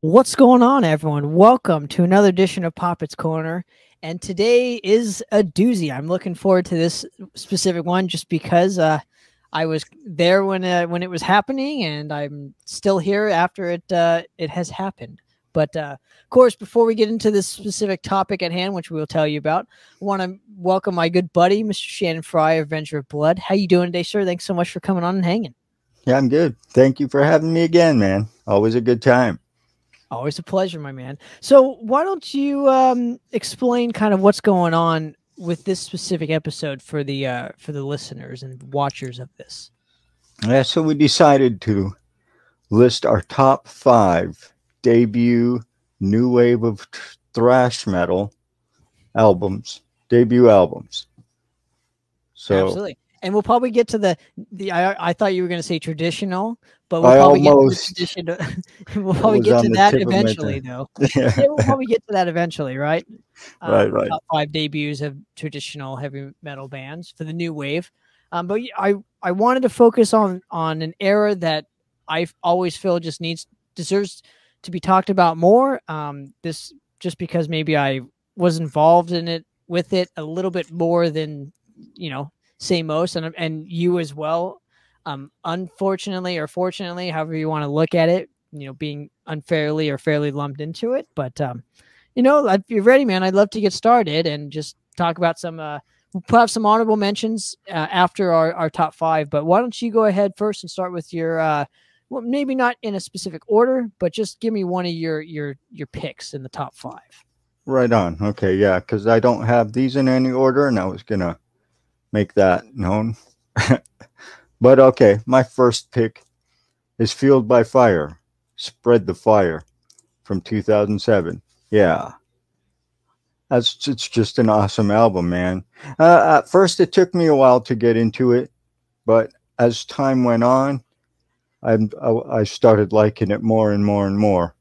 What's going on, everyone? Welcome to another edition of Poppet's Corner. And today is a doozy. I'm looking forward to this specific one just because I was there when it was happening, and I'm still here after it has happened. But of course, before we get into this specific topic at hand, which we will tell you about, I want to welcome my good buddy, Mr. Shannon Fry, Avenger of Blood. How you doing today, sir? Thanks so much for coming on and hanging. Yeah, I'm good. Thank you for having me again, man. Always a good time. Always a pleasure, my man. So why don't you explain kind of what's going on with this specific episode for the listeners and watchers of this? Yeah, so we decided to list our top 5 debut new wave of thrash metal albums, debut albums. So absolutely. And we'll probably get to the I thought you were going to say traditional, but we'll probably get to the tradition. We'll probably get to that eventually, though. Yeah, we'll probably get to that eventually, right? Right. Top 5 debuts of traditional heavy metal bands for the new wave. But I wanted to focus on an era that I always feel just deserves to be talked about more. This just because maybe I was involved in it with it a little bit more than say most, and you as well. Unfortunately or fortunately, however you want to look at it, being unfairly or fairly lumped into it. But if you're ready, man, I'd love to get started and just talk about some. We'll have some honorable mentions after our top 5. But why don't you go ahead first and start with your well, maybe not in a specific order, but just give me one of your picks in the top 5. Right on. Okay, yeah, because I don't have these in any order, and I was gonna make that known. But okay, my first pick is Fueled by Fire, Spread the Fire from 2007. Yeah. It's just an awesome album, man. At first, it took me a while to get into it, but as time went on, I started liking it more and more and more.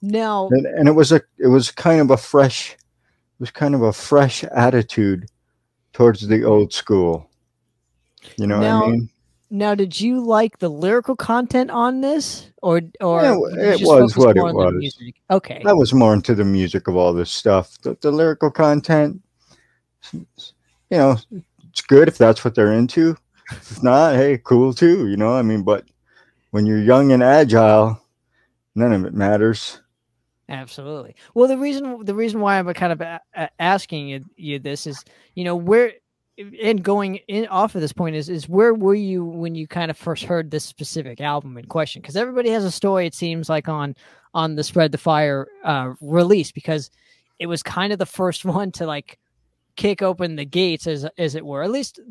Now, and it was kind of a fresh attitude towards the old school. You know what I mean? Now, did you like the lyrical content on this, or yeah, it was what it was? Okay, I was more into the music of all this stuff. The lyrical content, it's good if that's what they're into. If not, hey, cool too. I mean, but when you're young and agile, none of it matters. Absolutely. Well, the reason why I'm kind of asking you this is, where. And going in off of this point is where were you when you kind of first heard this specific album in question? Because everybody has a story, it seems like, on the Spread the Fire release, because it was kind of the first one to like kick open the gates, as it were, at least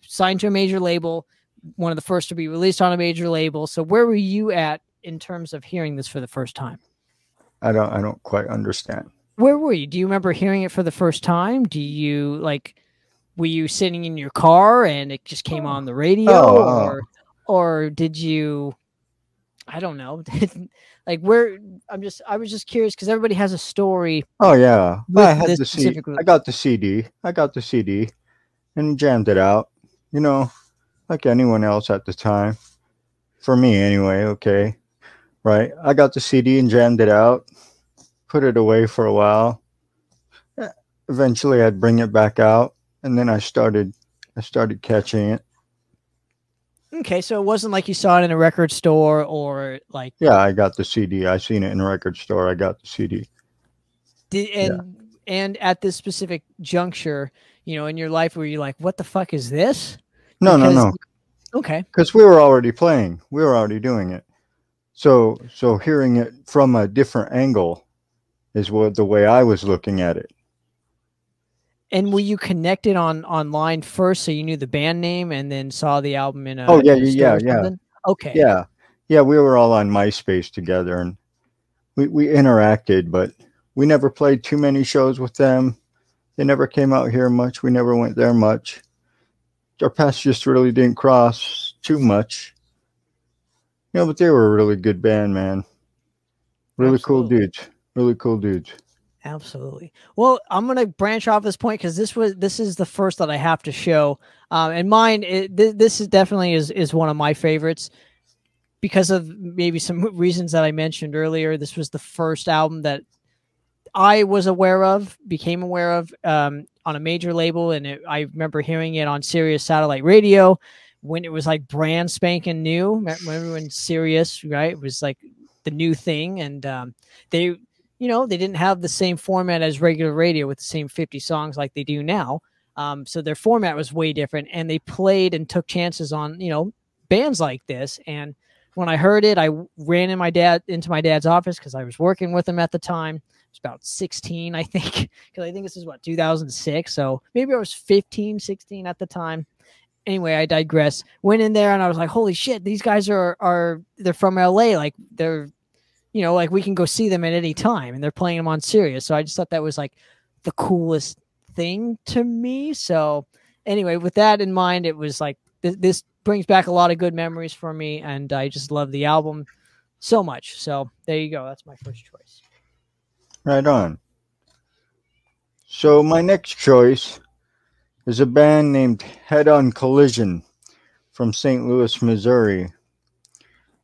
signed to a major label, one of the first to be released on a major label. So where were you at in terms of hearing this for the first time? I don't quite understand. Where were you? Do you remember hearing it for the first time? Were you sitting in your car and it just came on the radio, or did you, I don't know, like where? I was just curious because everybody has a story. Oh yeah, I had the CD. I got the CD, and jammed it out. Like anyone else at the time. For me, anyway. Okay, right. I got the CD and jammed it out. Put it away for a while. Eventually, I'd bring it back out, and then I started catching it. Okay, so it wasn't like you saw it in a record store or like. Yeah, I got the CD. I seen it in a record store. I got the CD. And at this specific juncture, in your life, were you like, "What the fuck is this?" No. Okay. Because we were already playing. We were already doing it. So hearing it from a different angle is the way I was looking at it. And were you connected online first, so you knew the band name, and then saw the album in a? Oh yeah. Okay. Yeah. We were all on MySpace together, and we interacted, but we never played too many shows with them. They never came out here much. We never went there much. Our paths just really didn't cross too much. But they were a really good band, man. Really cool dudes. Really cool dudes. Absolutely. Well, I'm going to branch off this point because this is the first that I have to show. And mine, this is definitely is one of my favorites. because of maybe some reasons that I mentioned earlier, this was the first album that I was aware of, became aware of on a major label. And I remember hearing it on Sirius satellite radio when it was like brand spanking new. Remember when Sirius, right? It was like the new thing. And they, they didn't have the same format as regular radio with the same 50 songs like they do now. So their format was way different, and they played and took chances on, bands like this. And when I heard it, I ran into my dad's office because I was working with him at the time. I was about 16, I think, because I think this is 2006. So maybe I was 15, 16 at the time. Anyway, I digress. Went in there and I was like, holy shit, these guys they're from LA. Like they're, like we can go see them at any time, and they're playing them on Sirius. So I just thought that was like the coolest thing to me. So anyway, with that in mind, it was like, this brings back a lot of good memories for me, and I just love the album so much. So there you go. That's my first choice. Right on. So my next choice is a band named Head On Collision from St. Louis, Missouri.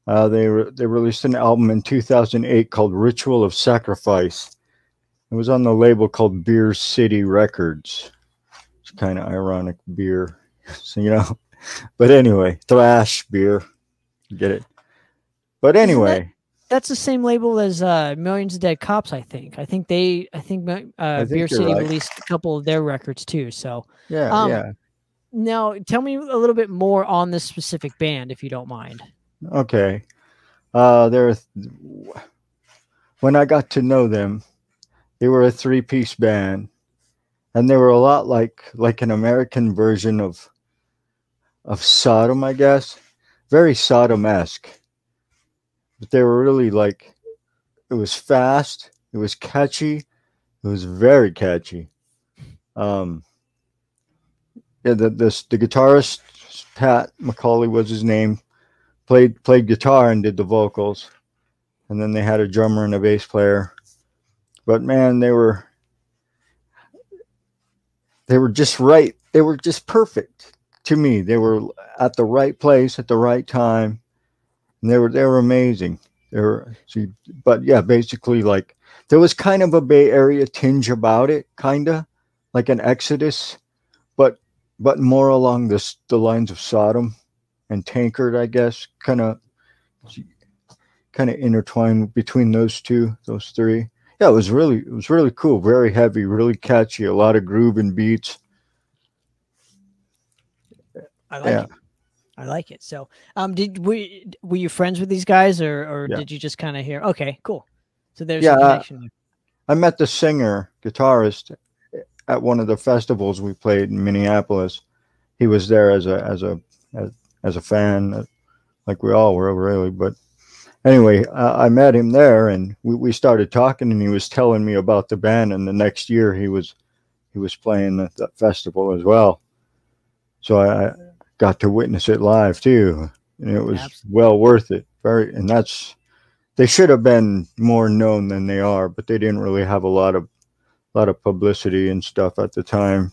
They released an album in 2008 called Ritual of Sacrifice. It was on the label called Beer City Records. It's kind of ironic, beer. So, but anyway, thrash beer. Get it? But anyway. That's the same label as Millions of Dead Cops, I think. I think Beer City right. released a couple of their records too. So yeah. Now, tell me a little bit more on this specific band, if you don't mind. Okay. When I got to know them, they were a 3-piece band, and they were a lot like an American version of Sodom, I guess. Very Sodom-esque. But they were really it was fast, it was catchy, it was very catchy. The guitarist, Pat McCauley was his name, played guitar and did the vocals, and then they had a drummer and a bass player. But man, they were just right. They were just perfect to me. They were at the right place at the right time. And they were amazing. But yeah, basically there was kind of a Bay Area tinge about it, kind of like an Exodus, but more along the lines of Sodom and Tankard, I guess, kind of intertwined between those three. Yeah, it was really cool, very heavy, really catchy, a lot of groove and beats. I like it. I like it. So, were you friends with these guys, or did you just kind of hear? Okay, cool. So there's a connection. I met the singer guitarist at one of the festivals we played in Minneapolis. He was there as a fan, like we all were really. But anyway, I met him there, and we started talking, and he was telling me about the band. And the next year, he was playing at that festival as well. So I got to witness it live too, and it was well worth it. They should have been more known than they are, but they didn't really have a lot of publicity and stuff at the time.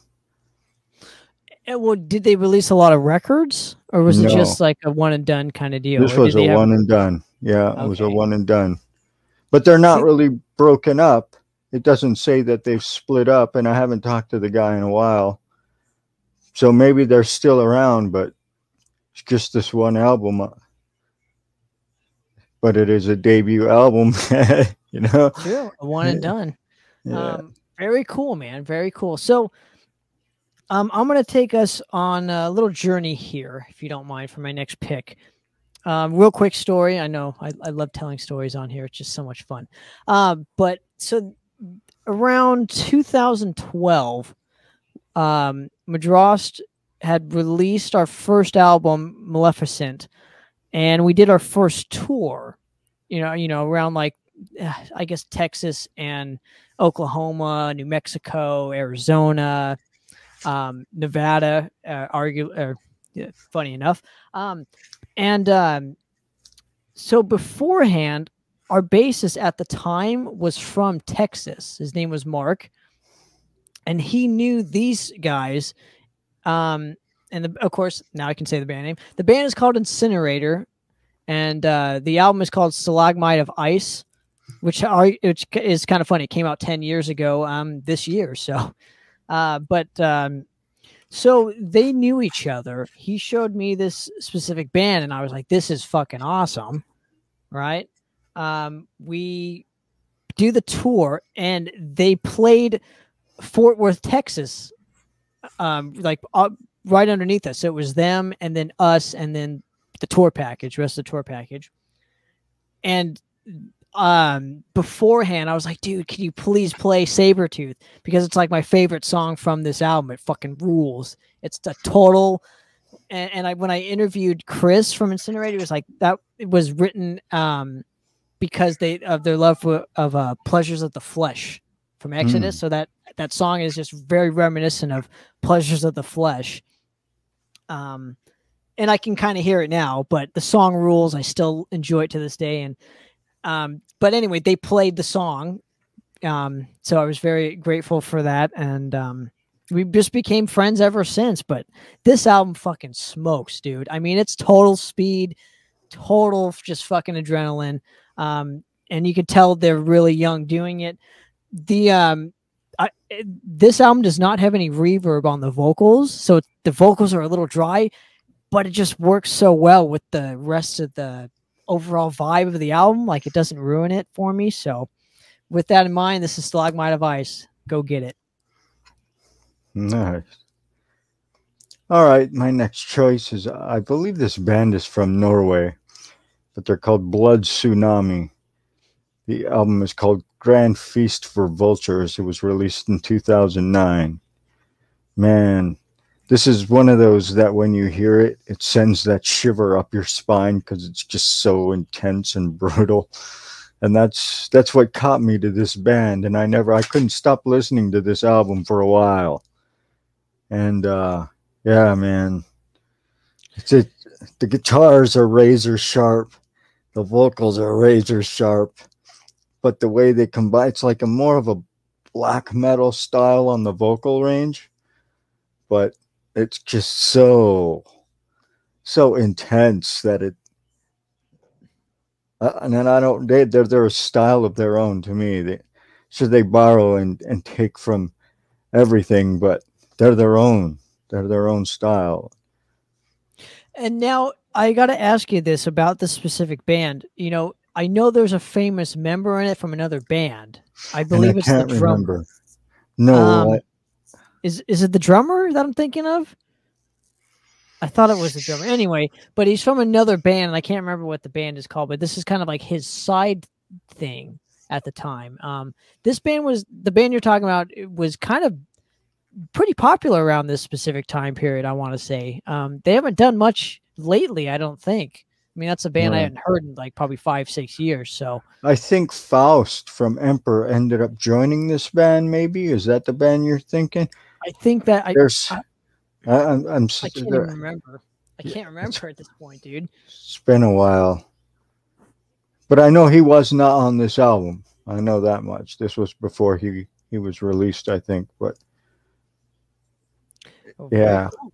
Well, did they release a lot of records, or was it just like a one and done kind of deal? This was a one and done. Yeah, it was a one and done. But they're not really broken up. It doesn't say that they've split up, and I haven't talked to the guy in a while. So maybe they're still around, but it's just this one album. But it is a debut album, True, a one and done. Yeah. Very cool, man. Very cool. So I'm going to take us on a little journey here, if you don't mind, for my next pick. Real quick story. I know I love telling stories on here. It's just so much fun. But so around 2012, Madrost had released our first album, Maleficent, and we did our first tour, around I guess Texas and Oklahoma, New Mexico, Arizona, Nevada, funny enough. So beforehand, our bassist at the time was from Texas. His name was Mark, and he knew these guys. Of course, now I can say the band name. The band is called Incinerator, and the album is called Stalagmite of Ice, which is kind of funny. It came out 10 years ago this year. So, so they knew each other. He showed me this specific band, and I was like, this is fucking awesome, right? We do the tour, and they played Fort Worth, Texas, right underneath us. So it was them, and then us, and then the tour package, rest of the tour package. And beforehand, I was like, dude, can you please play Sabretooth? Because it's like my favorite song from this album. It fucking rules. It's the total. And when I interviewed Chris from Incinerator, it was like that it was written because of their love of Pleasures of the Flesh from Exodus. So that song is just very reminiscent of Pleasures of the Flesh. And I can kind of hear it now, but the song rules. I still enjoy it to this day. And but anyway, they played the song. So I was very grateful for that. And we just became friends ever since. But this album fucking smokes, dude. I mean, it's total speed, total just fucking adrenaline. And you could tell they're really young doing it. This album does not have any reverb on the vocals. So the vocals are a little dry, but it just works so well with the rest of the overall vibe of the album. Like, it doesn't ruin it for me. So with that in mind, this is Stalagmite of Ice. Go get it. Nice. All right, my next choice is, I believe this band is from Norway, but they're called Blood Tsunami. The album is called Grand Feast for Vultures. It was released in 2009. Man, this is one of those that when you hear it, it sends that shiver up your spine because it's just so intense and brutal. And that's what caught me to this band. And I couldn't stop listening to this album for a while. And yeah, man, the guitars are razor sharp, the vocals are razor sharp, but the way they combine, it's like more of a black metal style on the vocal range, but it's just so intense that it. And then they're a style of their own to me. They borrow and take from everything, but they're their own style. And now I got to ask you this about this specific band. You know, I know there's a famous member in it from another band. I believe it's the drummer. No, is it the drummer that I'm thinking of? I thought it was the drummer. Anyway, but he's from another band, and I can't remember what the band is called, but this is kind of like his side thing at the time. This band was the band you're talking about. It was kind of pretty popular around this specific time period, I want to say. They haven't done much lately, I don't think. I mean, that's a band I hadn't heard in like probably 5-6 years. So I think Faust from Emperor ended up joining this band. Maybe is that the band you're thinking? I think that I can't even remember. I can't remember at this point, dude. It's been a while, but I know he was not on this album. I know that much. This was before he was released, I think. But yeah. Cool,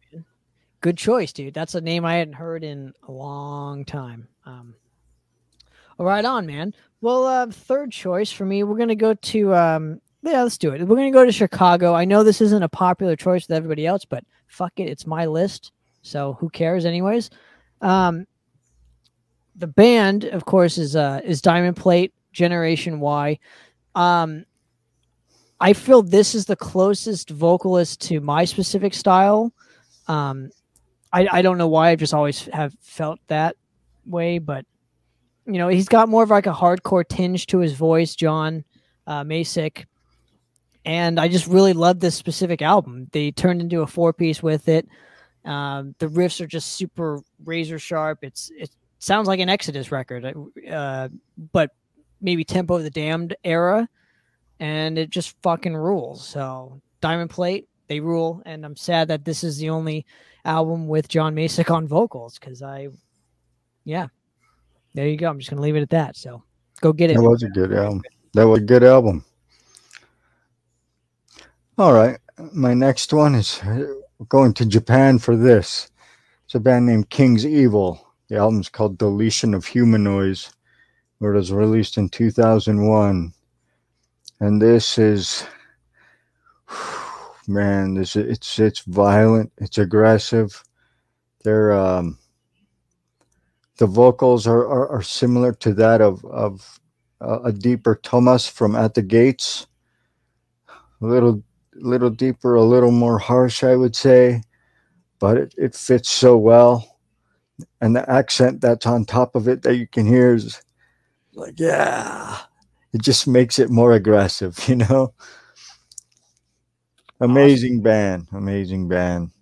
good choice, dude. That's a name I hadn't heard in a long time. Right on, man. Well, third choice for me, we're going to go to, let's do it. We're going to go to Chicago. I know this isn't a popular choice with everybody else, but fuck it. It's my list. So who cares anyways? The band, of course, is Diamond Plate, Generation Y. I feel this is the closest vocalist to my specific style. I don't know why. I just always have felt that way, but you know, he's got more of like a hardcore tinge to his voice, John Masick. And I just really love this specific album. They turned into a 4-piece with it. The riffs are just super razor sharp. It sounds like an Exodus record, but maybe Tempo of the Damned era. And it just fucking rules. So Diamond Plate, they rule. And I'm sad that this is the only album with John Masick on vocals. Because yeah, there you go. I'm just going to leave it at that. So go get it. That was a good album. That was a good album. All right. My next one is going to Japan for this. It's a band named King's Evil. The album's called Deletion of Humanoids. It was released in 2001. And this is, man, it's violent, it's aggressive. They're the vocals are similar to that of a deeper Thomas from At the Gates. A little deeper, a little more harsh, I would say, but it fits so well. And the accent that's on top of it that you can hear is like, yeah, it just makes it more aggressive, you know. Amazing band, amazing band.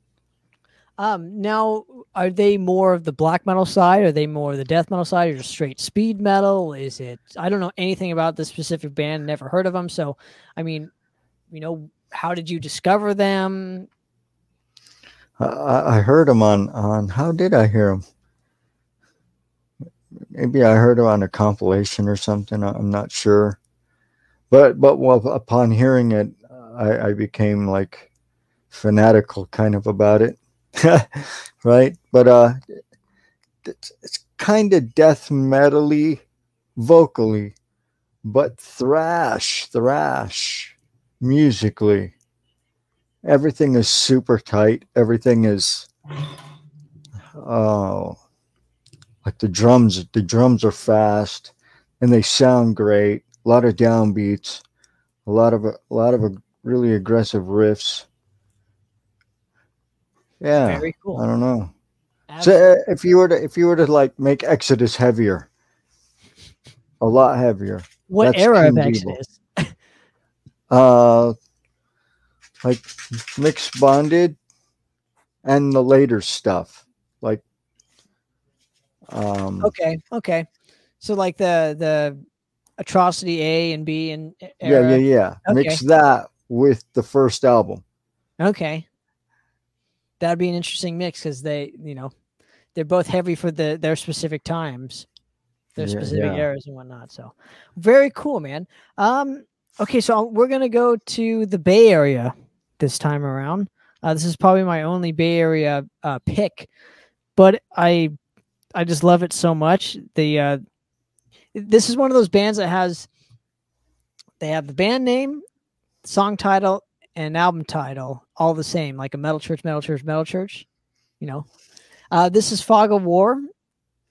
Now, are they more of the black metal side? Are they more of the death metal side, or just straight speed metal? Is it? I don't know anything about this specific band. Never heard of them. So, I mean, you know, how did you discover them? I heard them on. How did I hear them? Maybe I heard them on a compilation or something. I'm not sure. But well, upon hearing it, I became like fanatical kind of about it. Right, but it's kind of death metal-y vocally, but thrash musically. Everything is super tight. Everything is like the drums are fast and they sound great. A lot of downbeats, a lot of really aggressive riffs. Yeah, Very cool. I don't know. Absolutely. So if you were to like make Exodus heavier, a lot heavier. What That's era King of Debo. Exodus? Like mixed bonded and the later stuff. Like Okay. So like the Atrocity A and B and yeah. era. Okay. Mix that with the first album. Okay. That'd be an interesting mix because they, you know, they're both heavy for their specific times, their specific eras and whatnot. So very cool, man. Okay, so we're gonna go to the Bay Area this time around. This is probably my only Bay Area pick, but I just love it so much. This is one of those bands that they have the band name, song title, and album title all the same, like a metal church. You know, this is Fog of War.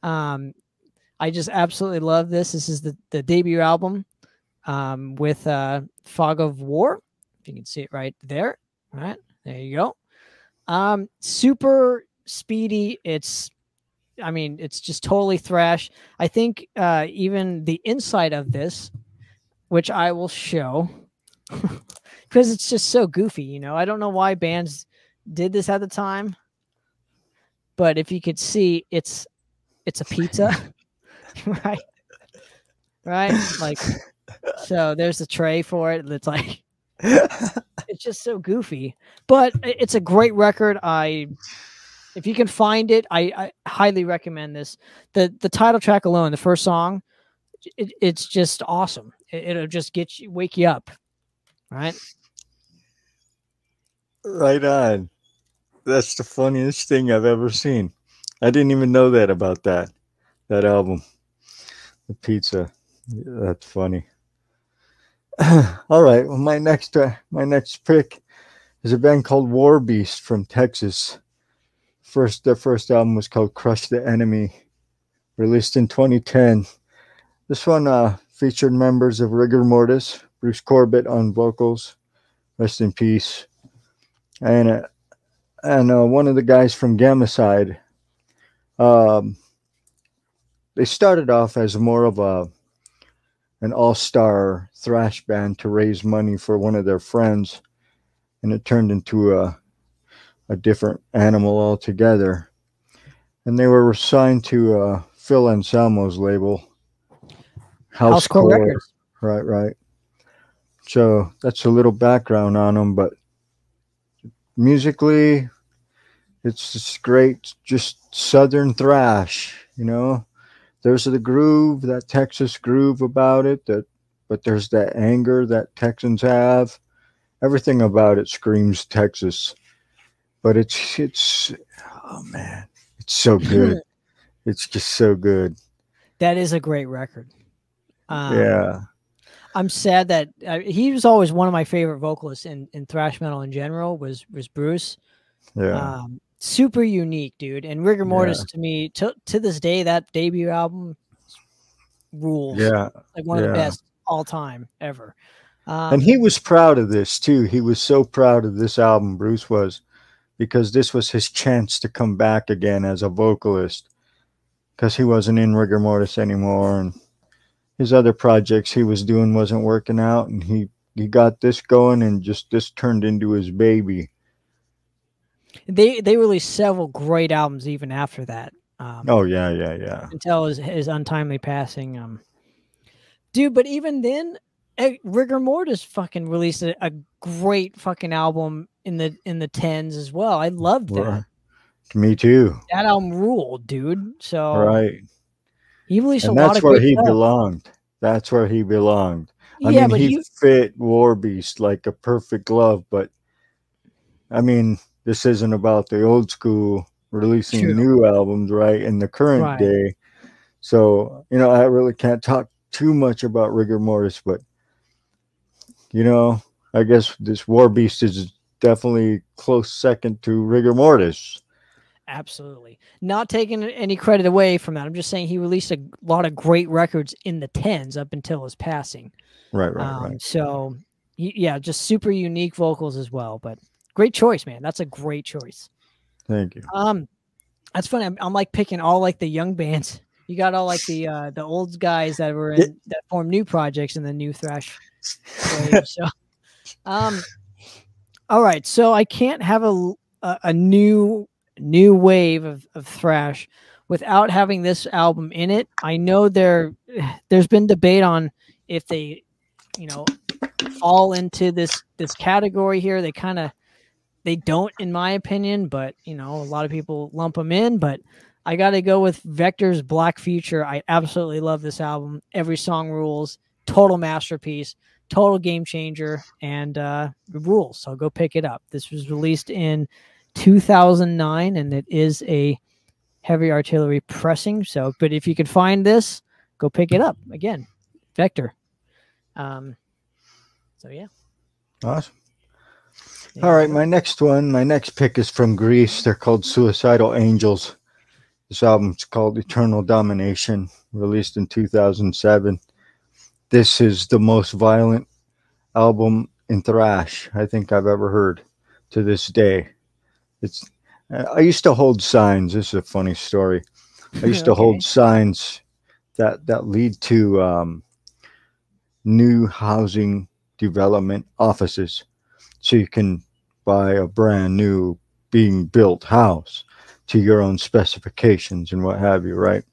I just absolutely love this. This is the debut album with Fog of War. If you can see it right there. All right, there you go. Super speedy. It's just totally thrash. I think even the inside of this, which I will show, because it's just so goofy. You know, I don't know why bands did this at the time, but if you could see, it's a pizza, right? Like, so there's the tray for it. It's like, it's just so goofy, but it's a great record. If you can find it, I highly recommend this. The title track alone, the first song, it's just awesome. It'll just wake you up, right? Right on. That's the funniest thing I've ever seen. I didn't even know that about that album, the pizza. That's funny. All right. Well, my next pick is a band called War Beast from Texas. Their first album was called Crush the Enemy, released in 2010. This one featured members of Rigor Mortis, Bruce Corbett on vocals, rest in peace, and one of the guys from Gamma Side. They started off as more of an all-star thrash band to raise money for one of their friends, and it turned into a different animal altogether. And they were signed to Phil Anselmo's label, Housecore Records. Right. So that's a little background on them, but musically, it's just great, just southern thrash, you know. There's the groove, that Texas groove about it, but there's that anger that Texans have. Everything about it screams Texas. But it's oh man, it's so good. It's just so good. That is a great record. Yeah. I'm sad that he was always one of my favorite vocalists in thrash metal in general. Was Bruce. Yeah. Super unique, dude. And Rigor Yeah. Mortis to me to this day, that debut album rules. Yeah. Like one of the Yeah. best all time ever. And he was proud of this too. He was so proud of this album, Bruce was, because this was his chance to come back again as a vocalist, because he wasn't in rigor mortis anymore, and his other projects he was doing wasn't working out, and he got this going, and just this turned into his baby. They released several great albums even after that. Oh yeah. Until his untimely passing. Dude, but even then, Rigor Mortis fucking released a great fucking album in the tens as well. I loved that. Me too. That album ruled, dude. So right, he released and a lot that's of where great he stuff. belonged. That's where he belonged. I Yeah, mean, but he fit War Beast like a perfect glove. But I mean, this isn't about the old school releasing True. new albums, right? In the current day. So, you know, I really can't talk too much about rigor mortis, but you know, I guess this War Beast is definitely close second to rigor mortis. Absolutely. Not taking any credit away from that. I'm just saying he released a lot of great records in the tens up until his passing. Right. So, yeah, just super unique vocals as well. But great choice, man. That's a great choice. Thank you. That's funny. I'm like picking all like the young bands. You got all like the old guys that were in that formed new projects in the new thrash wave. So, all right. So I can't have a new wave of thrash without having this album in it. I know there's been debate on if they, you know, fall into this category here. They don't, in my opinion, but you know, a lot of people lump them in, but I got to go with Vector's Black Future. I absolutely love this album. Every song rules, total masterpiece, total game changer, and rules. So go pick it up. This was released in 2009, and it is a heavy artillery pressing. So, but if you can find this, go pick it up. Again, Vector. So yeah. Awesome. All right, my next pick is from Greece. They're called Suicidal Angels. This album's called Eternal Domination, released in 2007. This is the most violent album in thrash I think I've ever heard to this day. I used to hold signs. This is a funny story. I used to hold signs that lead to new housing development offices, so you can buy a brand new being built house to your own specifications and what have you, right?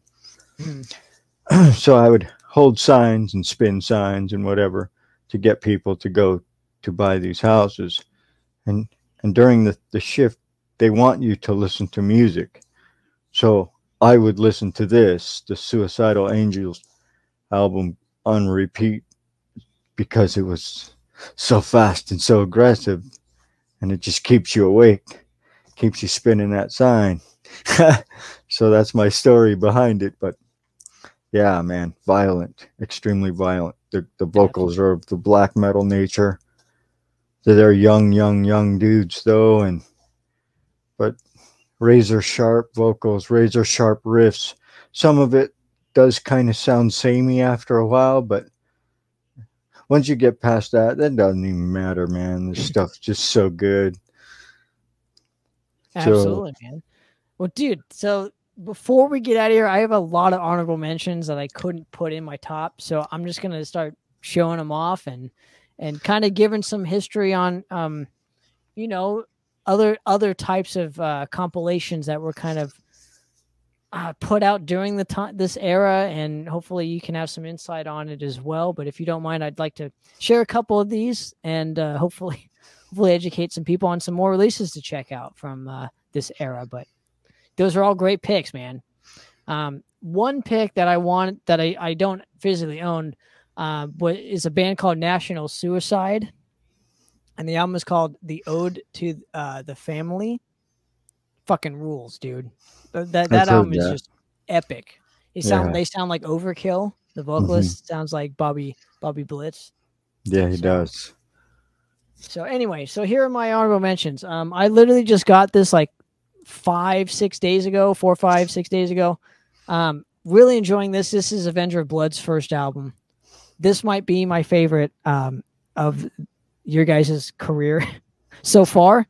So I would hold signs and spin signs and whatever to get people to go to buy these houses. And during the shift, they want you to listen to music. So I would listen to the Suicidal Angels album on repeat, because it was so fast and so aggressive, and it just keeps you awake, keeps you spinning that sign. So that's my story behind it. But yeah, man, violent, extremely violent. The vocals are of the black metal nature. They're young dudes though, but razor sharp vocals, razor sharp riffs. Some of it does kind of sound samey after a while, but once you get past that doesn't even matter, man. This stuff's just so good. Absolutely, man. Well, dude, so before we get out of here, I have a lot of honorable mentions that I couldn't put in my top. So I'm just going to start showing them off and kind of giving some history on, you know, other types of compilations that were kind of put out during this era, and hopefully you can have some insight on it as well. But if you don't mind, I'd like to share a couple of these and hopefully educate some people on some more releases to check out from this era. But those are all great picks, man. One pick that I want that I don't physically own is a band called National Suicide, and the album is called The Ode to the Family. Fucking rules, dude. That album is just epic. They sound like Overkill. The vocalist sounds like Bobby Blitz. Yeah, he does. So anyway, so here are my honorable mentions. I literally just got this like 4 or 5 days ago. Really enjoying this. This is Avenger of Blood's first album. This might be my favorite of your guys' career so far.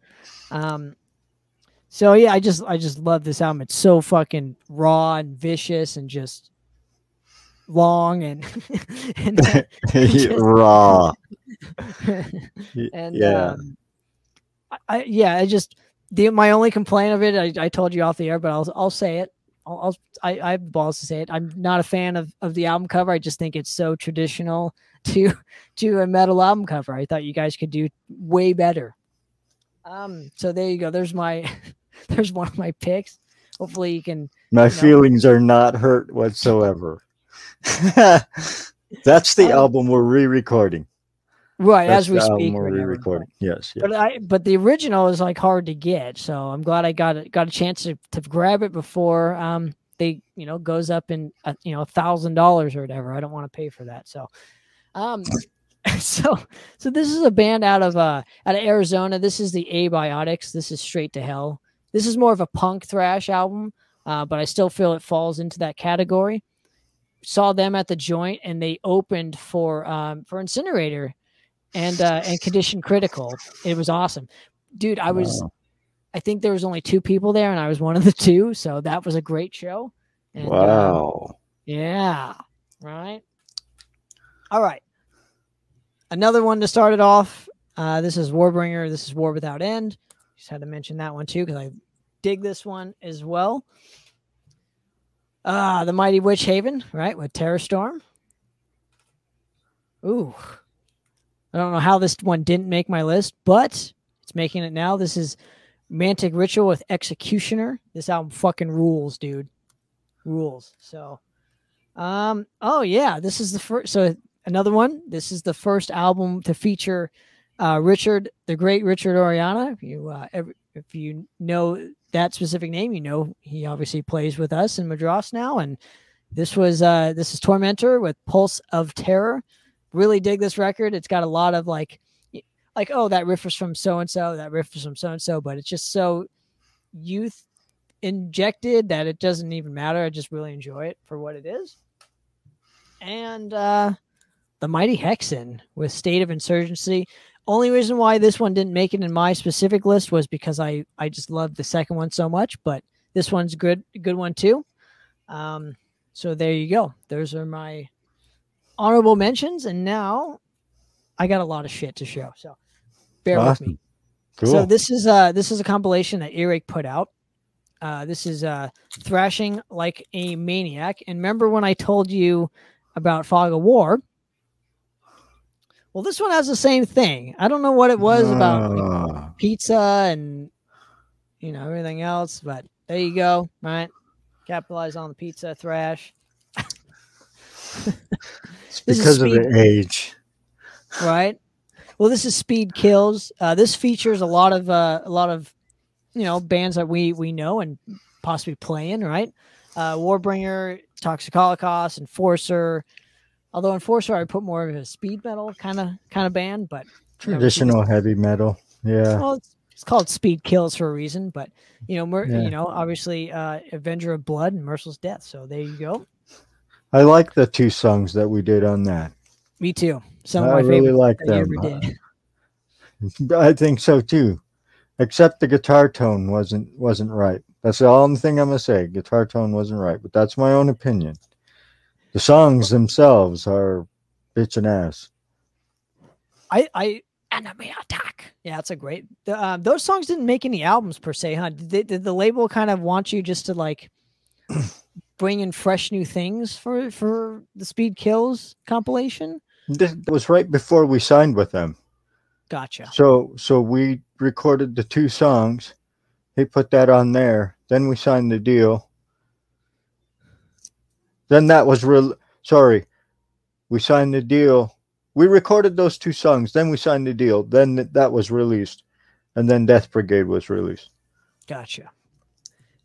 So yeah, I just love this album. It's so fucking raw and vicious and just long and, raw. And my only complaint of it, I told you off the air, but I'll say it. I have balls to say it. I'm not a fan of the album cover. I just think it's so traditional to a metal album cover. I thought you guys could do way better. So there you go. There's one of my picks. Hopefully you can. My feelings are not hurt whatsoever. That's the album we're re-recording. Right, That's as we speak. We're re-recording. Yes. But the original is like hard to get, so I'm glad I got a chance to grab it before they goes up in $1,000 or whatever. I don't want to pay for that. So so this is a band out of Arizona. This is the Abiotics. This is Straight to Hell. This is more of a punk thrash album, but I still feel it falls into that category. Saw them at the Joint, and they opened for Incinerator and Condition Critical. It was awesome, dude. I think there was only 2 people there, and I was one of the 2, so that was a great show. And, wow. Yeah. Right. All right. Another one to start it off. This is Warbringer. This is War Without End. Just had to mention that one too, because I dig this one as well. The Mighty Witch Haven, right, with Terror Storm. Ooh. I don't know how this one didn't make my list, but it's making it now. This is Mantic Ritual with Executioner. This album fucking rules, dude. Rules. So, oh yeah, this is the first. So another one. This is the first album to feature the great Richard Oriana. If you know that specific name, he obviously plays with us in Madras now. And this is Tormentor with Pulse of Terror. Really dig this record. It's got a lot of like, oh, that riff was from so-and-so, that riff was from so-and-so, but it's just so youth injected that it doesn't even matter. I just really enjoy it for what it is. And the Mighty Hexen with State of Insurgency. Only reason why this one didn't make it in my specific list was because I just loved the second one so much, but this one's a good one too. So there you go. Those are my honorable mentions, and now I got a lot of shit to show, so bear with me. Cool. So this is a compilation that Earache put out. This is Thrashing Like a Maniac. And remember when I told you about Fog of War? Well, this one has the same thing. I don't know what it was about pizza and everything else, but there you go. Right, capitalize on the pizza, Thrash. It's because of the age, right? Well, this is Speed Kills. This features a lot of bands that we know and possibly play in, right? Warbringer, Toxic Holocaust, Enforcer. Although Enforcer, I put more of a speed metal kind of band, but traditional heavy metal. Yeah. Well, it's called Speed Kills for a reason, but obviously Avenger of Blood and Merciless Death. So there you go. I like the 2 songs that we did on that. Me too. Some of my favorites like them. You ever did. I think so too. Except the guitar tone wasn't right. That's the only thing I'm gonna say. Guitar tone wasn't right, but that's my own opinion. The songs themselves are bitch and ass. Enemy Attack. Yeah, that's a great. Those songs didn't make any albums per se, huh? Did the label kind of want you just to like bring in fresh new things for the Speed Kills compilation? This was right before we signed with them. Gotcha. So we recorded the 2 songs. He put that on there. Then we signed the deal. Then that was we signed the deal. We recorded those 2 songs. Then we signed the deal. Then that was released. And then Death Brigade was released. Gotcha.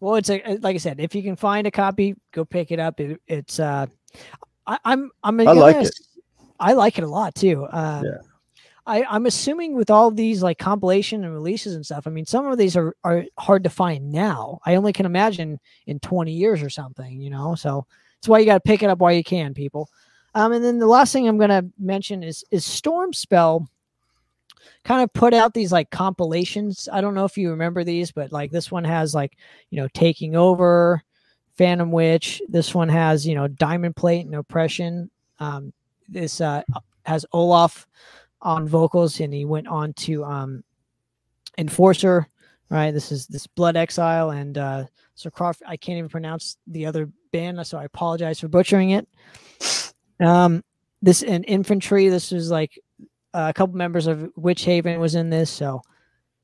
Well, it's like I said, if you can find a copy, go pick it up. It's I'm I like it. I like it a lot too. Yeah. I'm assuming with all these like compilation and releases and stuff, I mean, some of these are hard to find now. I only can imagine in 20 years or something, you know? So that's why you got to pick it up while you can, people. And then the last thing I'm going to mention is Stormspell kind of put out these like compilations. I don't know if you remember these, but like this one has like, you know, Taking Over, Phantom Witch. This one has, you know, Diamond Plate and Oppression. This has Olaf on vocals, and he went on to Enforcer, right? This is Blood Exile, and so Crawford, I can't even pronounce the other band, so I apologize for butchering it. This in Infantry, this was like a couple members of Witch Haven was in this, so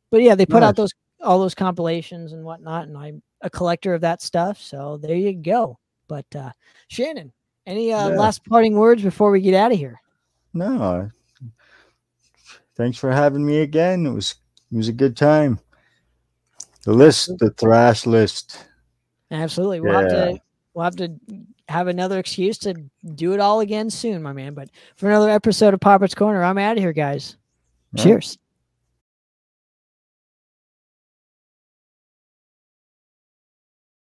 but yeah, they put out all those compilations and whatnot, and I'm a collector of that stuff, so there you go. But Shannon, any last parting words before we get out of here? No. Thanks for having me again. It was a good time. The Thrash list. Absolutely. We'll have to have another excuse to do it all again soon, my man. But for another episode of Popper's Corner, I'm out of here, guys. Cheers.